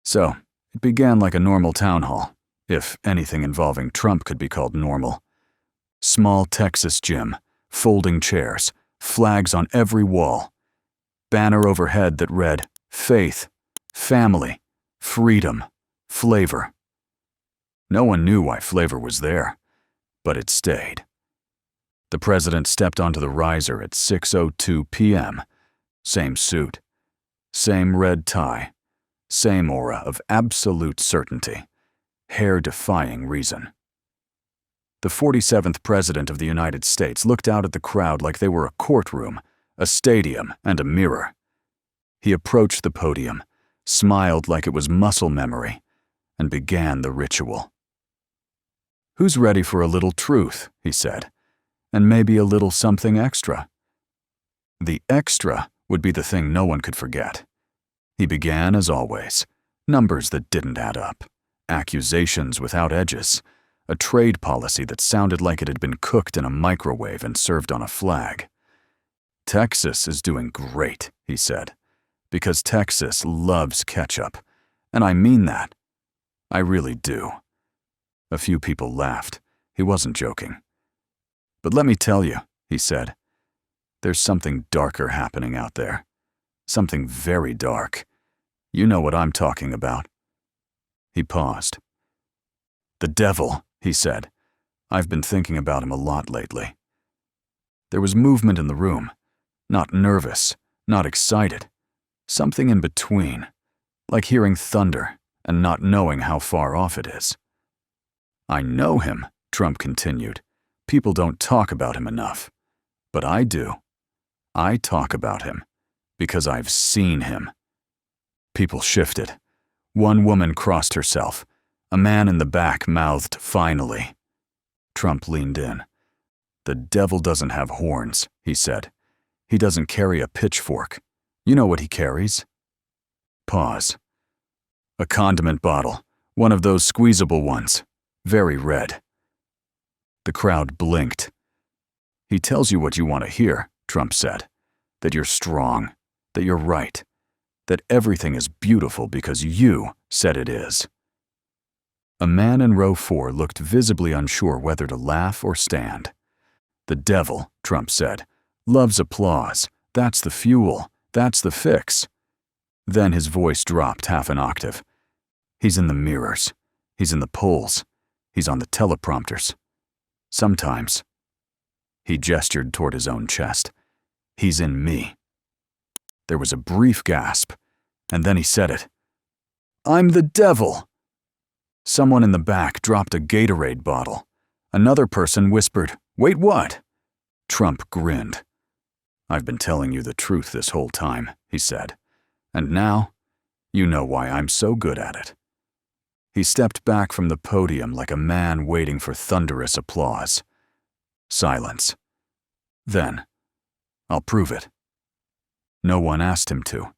So, it began like a normal town hall, if anything involving Trump could be called normal. Small Texas gym, folding chairs, flags on every wall, banner overhead that read, faith, family, freedom, flavor. No one knew why flavor was there, but it stayed. The president stepped onto the riser at 6:02 p.m. Same suit, same red tie, same aura of absolute certainty, hair-defying reason. The 47th President of the United States looked out at the crowd like they were a courtroom, a stadium, and a mirror. He approached the podium, smiled like it was muscle memory, and began the ritual. "Who's ready for a little truth?" he said, "and maybe a little something extra?" The extra would be the thing no one could forget. He began, as always, numbers that didn't add up, accusations without edges, a trade policy that sounded like it had been cooked in a microwave and served on a flag. "Texas is doing great," he said, "because Texas loves ketchup, and I mean that. I really do." A few people laughed. He wasn't joking. "But let me tell you," he said, "there's something darker happening out there. Something very dark. You know what I'm talking about." He paused. "The devil," he said. "I've been thinking about him a lot lately." There was movement in the room. Not nervous, not excited. Something in between, like hearing thunder and not knowing how far off it is. "I know him," Trump continued. "People don't talk about him enough. But I do. I talk about him because I've seen him." People shifted. One woman crossed herself. A man in the back mouthed, "Finally." Trump leaned in. "The devil doesn't have horns," he said. "He doesn't carry a pitchfork. You know what he carries?" Pause. "A condiment bottle, one of those squeezable ones, very red." The crowd blinked. "He tells you what you want to hear," Trump said. "That you're strong, that you're right, that everything is beautiful because you said it is." A man in row 4 looked visibly unsure whether to laugh or stand. "The devil," Trump said, "loves applause. That's the fuel. That's the fix." Then his voice dropped half an octave. "He's in the mirrors. He's in the polls. He's on the teleprompters. Sometimes." He gestured toward his own chest. "He's in me." There was a brief gasp, and then he said it. "I'm the devil." Someone in the back dropped a Gatorade bottle. Another person whispered, "Wait, what?" Trump grinned. "I've been telling you the truth this whole time," he said. "And now, you know why I'm so good at it." He stepped back from the podium like a man waiting for thunderous applause. Silence. Then, "I'll prove it." No one asked him to.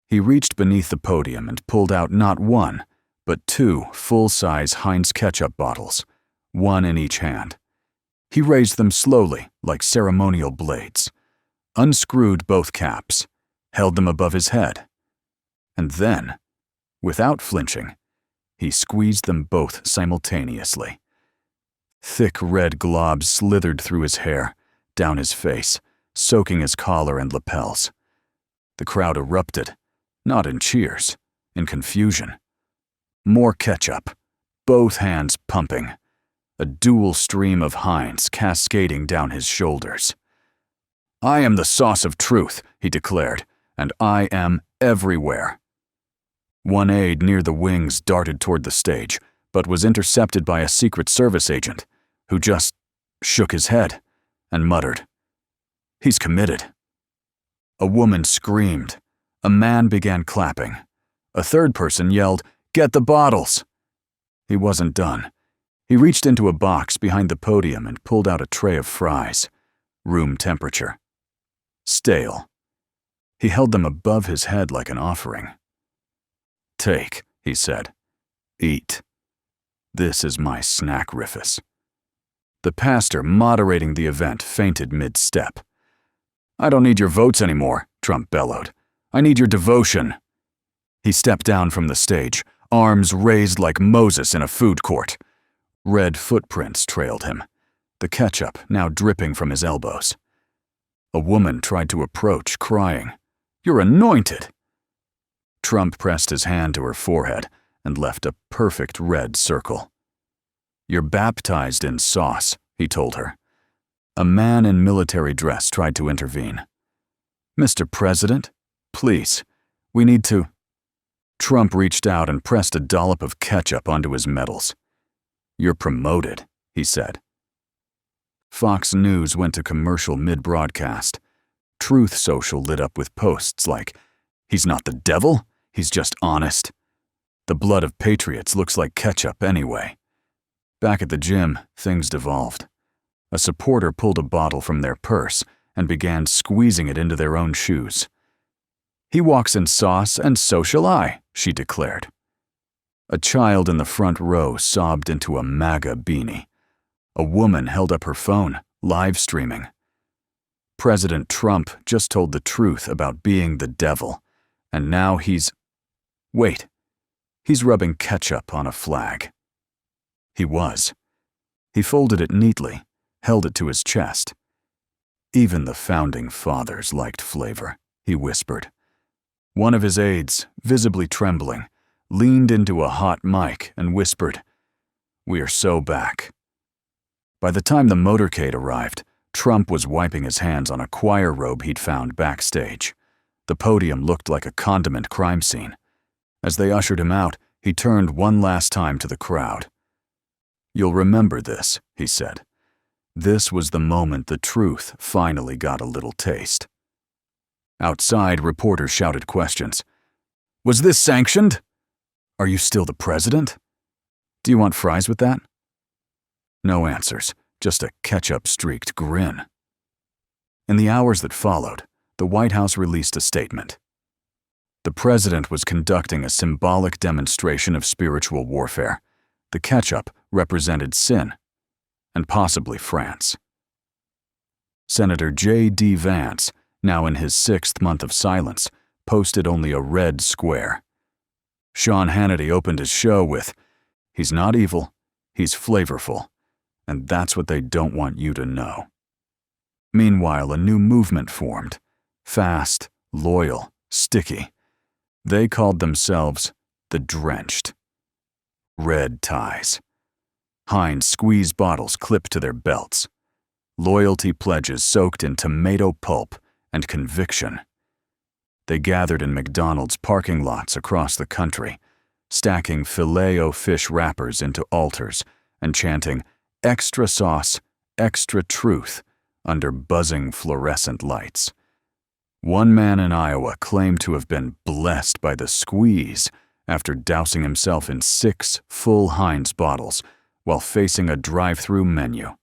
He reached beneath the podium and pulled out not one, but 2 full-size Heinz ketchup bottles, one in each hand. He raised them slowly, like ceremonial blades, unscrewed both caps, held them above his head, and then, without flinching, he squeezed them both simultaneously. Thick red globs slithered through his hair, down his face, soaking his collar and lapels. The crowd erupted, not in cheers, in confusion. More ketchup, both hands pumping, a dual stream of Heinz cascading down his shoulders. "I am the sauce of truth," he declared, "and I am everywhere." One aide near the wings darted toward the stage, but was intercepted by a Secret Service agent, who just shook his head and muttered, "He's committed." A woman screamed. A man began clapping. A third person yelled, "Get the bottles!" He wasn't done. He reached into a box behind the podium and pulled out a tray of fries, room temperature. Stale. He held them above his head like an offering. "Take," he said. "Eat. This is my snack riffus." The pastor moderating the event fainted mid-step. "I don't need your votes anymore," Trump bellowed. "I need your devotion." He stepped down from the stage, arms raised like Moses in a food court. Red footprints trailed him, the ketchup now dripping from his elbows. A woman tried to approach, crying, "You're anointed!" Trump pressed his hand to her forehead and left a perfect red circle. "You're baptized in sauce," he told her. A man in military dress tried to intervene. "Mr. President, please, we need to—" Trump reached out and pressed a dollop of ketchup onto his medals. "You're promoted," he said. Fox News went to commercial mid-broadcast. Truth Social lit up with posts like, "He's not the devil, he's just honest. The blood of patriots looks like ketchup anyway." Back at the gym, things devolved. A supporter pulled a bottle from their purse and began squeezing it into their own shoes. "He walks in sauce, and so shall I," she declared. A child in the front row sobbed into a MAGA beanie. A woman held up her phone, live streaming. President Trump just told the truth about being the devil, and now he's rubbing ketchup on a flag. He was. He folded it neatly, held it to his chest. "Even the founding fathers liked flavor," he whispered. One of his aides, visibly trembling, leaned into a hot mic and whispered, "We are so back." By the time the motorcade arrived, Trump was wiping his hands on a choir robe he'd found backstage. The podium looked like a condiment crime scene. As they ushered him out, he turned one last time to the crowd. "You'll remember this," he said. This was the moment the truth finally got a little taste. Outside, reporters shouted questions. "Was this sanctioned? Are you still the president? Do you want fries with that?" No answers, just a ketchup-streaked grin. In the hours that followed, the White House released a statement. The president was conducting a symbolic demonstration of spiritual warfare. The ketchup represented sin, and possibly France. Senator J.D. Vance, now in his 6th month of silence, posted only a red square. Sean Hannity opened his show with, "He's not evil, he's flavorful, and that's what they don't want you to know." Meanwhile, a new movement formed. Fast, loyal, sticky. They called themselves the Drenched. Red ties. Heinz squeeze bottles clipped to their belts. Loyalty pledges soaked in tomato pulp and conviction. They gathered in McDonald's parking lots across the country, stacking Filet-O-Fish wrappers into altars and chanting, "Extra sauce, extra truth," under buzzing fluorescent lights. One man in Iowa claimed to have been blessed by the squeeze after dousing himself in 6 full Heinz bottles while facing a drive-through menu.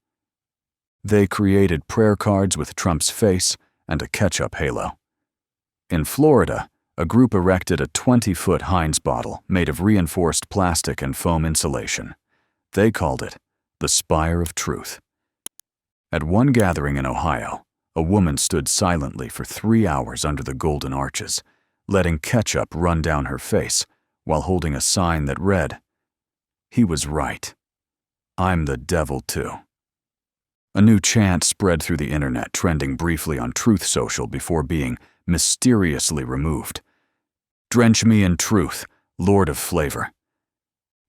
They created prayer cards with Trump's face and a ketchup halo. In Florida, a group erected a 20-foot Heinz bottle made of reinforced plastic and foam insulation. They called it the Spire of Truth. At one gathering in Ohio, a woman stood silently for 3 hours under the golden arches, letting ketchup run down her face while holding a sign that read, "He was right. I'm the devil too." A new chant spread through the internet, trending briefly on Truth Social before being mysteriously removed. "Drench me in truth, Lord of Flavor."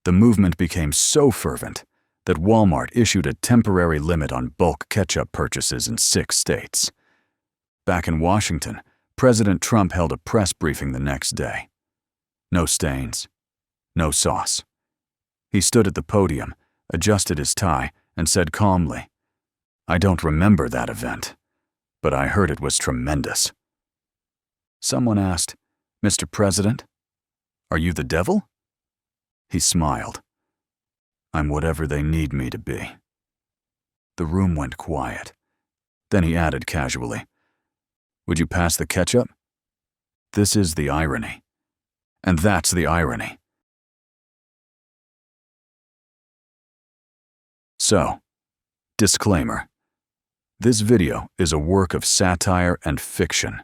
The movement became so fervent that Walmart issued a temporary limit on bulk ketchup purchases in 6 states. Back in Washington, President Trump held a press briefing the next day. No stains, no sauce. He stood at the podium, adjusted his tie, and said calmly, "I don't remember that event, but I heard it was tremendous." Someone asked, "Mr. President, are you the devil?" He smiled. "I'm whatever they need me to be." The room went quiet. Then he added casually, "Would you pass the ketchup? This is the irony. And that's the irony." So, disclaimer. This video is a work of satire and fiction.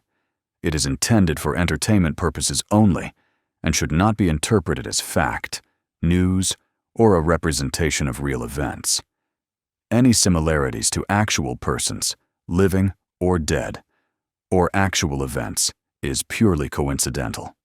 It is intended for entertainment purposes only and should not be interpreted as fact, news, or a representation of real events. Any similarities to actual persons, living or dead, or actual events, is purely coincidental.